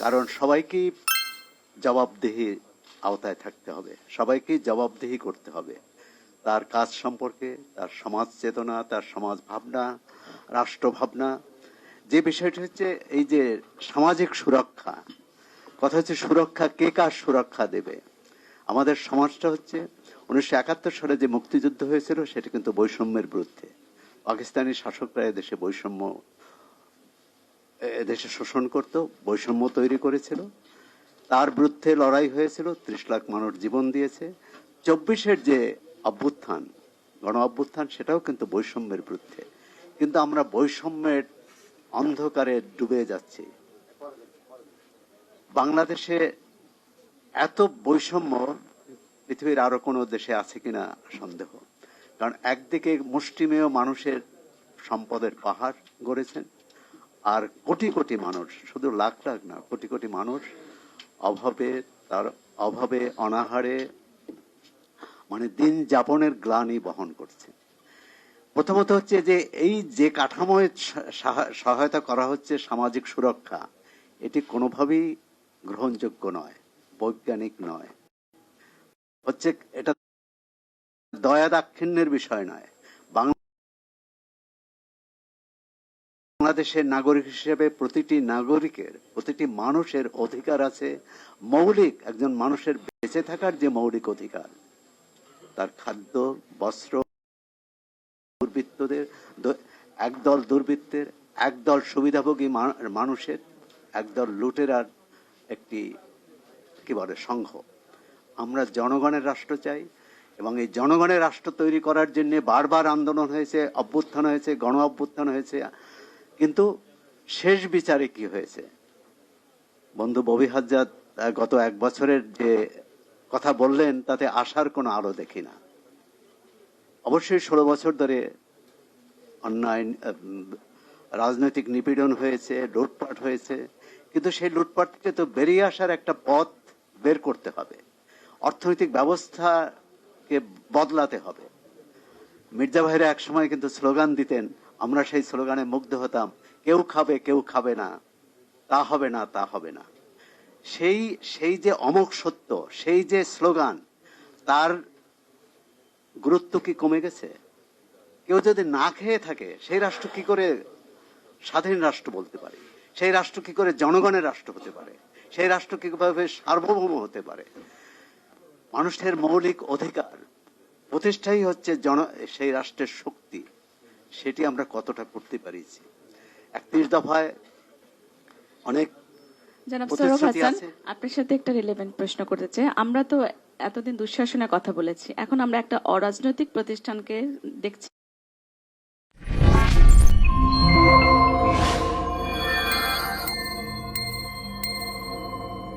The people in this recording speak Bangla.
কারণ সবাইকেই জবাবদিহি আওতায় থাকতে হবে, সবাইকেই জবাবদিহি করতে হবে তার কাজ সম্পর্কে, তার সমাজ চেতনা, তার সমাজ ভাবনা, রাষ্ট্র ভাবনা। যে বিষয়টা হচ্ছে এই যে সামাজিক সুরক্ষা, কথা হচ্ছে সুরক্ষা কে কার সুরক্ষা দেবে। আমাদের সমাজটা হচ্ছে 1971 সালে যে মুক্তিযুদ্ধ হয়েছিল সেটা কিন্তু বৈষম্যের বিরুদ্ধে। পাকিস্তানি শাসকরা এদেশে বৈষম্য, এদেশে শোষণ করত, বৈষম্য তৈরি করেছিল, তার বিরুদ্ধে লড়াই হয়েছিল। 30 লাখ মানুষ জীবন দিয়েছে। 24-এর যে অভ্যুত্থান, গণ অভ্যুত্থান, সেটাও কিন্তু বৈষম্যের বিরুদ্ধে। কিন্তু আমরা বৈষম্যের অন্ধকারে ডুবে যাচ্ছি। বাংলাদেশে এত বৈষম্য পৃথিবীর আরো কোনো দেশে আছে কিনা সন্দেহ। কারণ একদিকে মুষ্টিমেয় মানুষের সম্পদের পাহাড় গড়েছেন, আর কোটি কোটি মানুষ, শুধু লাখ লাখ না, কোটি কোটি মানুষ অভাবে অনাহারে মানে দিন যাপনের গ্লানি বহন করছে। প্রথমত হচ্ছে যে এই যে কাঠামোয় সহায়তা করা হচ্ছে, সামাজিক সুরক্ষা, এটি কোনোভাবেই গ্রহণযোগ্য নয়, বৈজ্ঞানিক নয়। হচ্ছে এটা দয়া দাক্ষিণ্যের বিষয় নয়। বাংলাদেশের নাগরিক হিসেবে প্রতিটি নাগরিকের, প্রতিটি মানুষের অধিকার আছে, মৌলিক, একজন মানুষের বেঁচে থাকার যে মৌলিক অধিকার, তার খাদ্য, বস্ত্র। দুর্বৃত্তদের, একদল দুর্বৃত্তের, একদল সুবিধাভোগী মানুষের, একদল লুটেরার একটি কি বলে সংঘ। আমরা জনগণের রাষ্ট্র চাই, এবং এই জনগণের রাষ্ট্র তৈরি করার জন্য বারবার আন্দোলন হয়েছে, অভ্যুত্থান হয়েছে, গণ অভ্যুত্থান হয়েছে। কিন্তু শেষ বিচারে কি হয়েছে? বন্ধু ববি হাজ্জাদ গত 1 বছরের যে কথা বললেন, তাতে আশার কোনো আলো দেখি না। অবশ্যই 16 বছর ধরে অন্যায়, রাজনৈতিক নিপীড়ন হয়েছে, লুটপাট হয়েছে, কিন্তু সেই লুটপাট থেকে তো বেরিয়ে আসার একটা পথ বের করতে হবে। অর্থনৈতিক ব্যবস্থাকে বদলাতে হবে। মির্জা ভাইরা এক সময় কিন্তু স্লোগান দিতেন, আমরা সেই স্লোগানে মুগ্ধ হতাম, কেউ খাবে কেউ খাবে না, তা হবে না, তা হবে না। সেই যে অমোঘ সত্য, সেই যে স্লোগান, তার গুরুত্ব কি কমে গেছে? কেউ যদি না খেয়ে থাকে, সেই রাষ্ট্র কি করে স্বাধীন রাষ্ট্র বলতে পারে? সেই রাষ্ট্র কি করে জনগণের রাষ্ট্র হতে পারে? সেই রাষ্ট্র কিভাবে সার্বভৌম হতে পারে? মানুষের মৌলিক অধিকার প্রতিষ্ঠাই হচ্ছে সেই রাষ্ট্রের শক্তি। সেটি আমরা কতটা করতে পারিছি? 31 দফায় অনেক জনাব সৌরভ প্রতিশ্রুতি হাসান, আছে। আপনার সাথে একটা রিলেভেন্ট প্রশ্ন করতে চাই। আমরা তো এতদিন দুঃশাসনের কথা বলেছি, এখন আমরা একটা অরাজনৈতিক প্রতিষ্ঠানকে দেখছি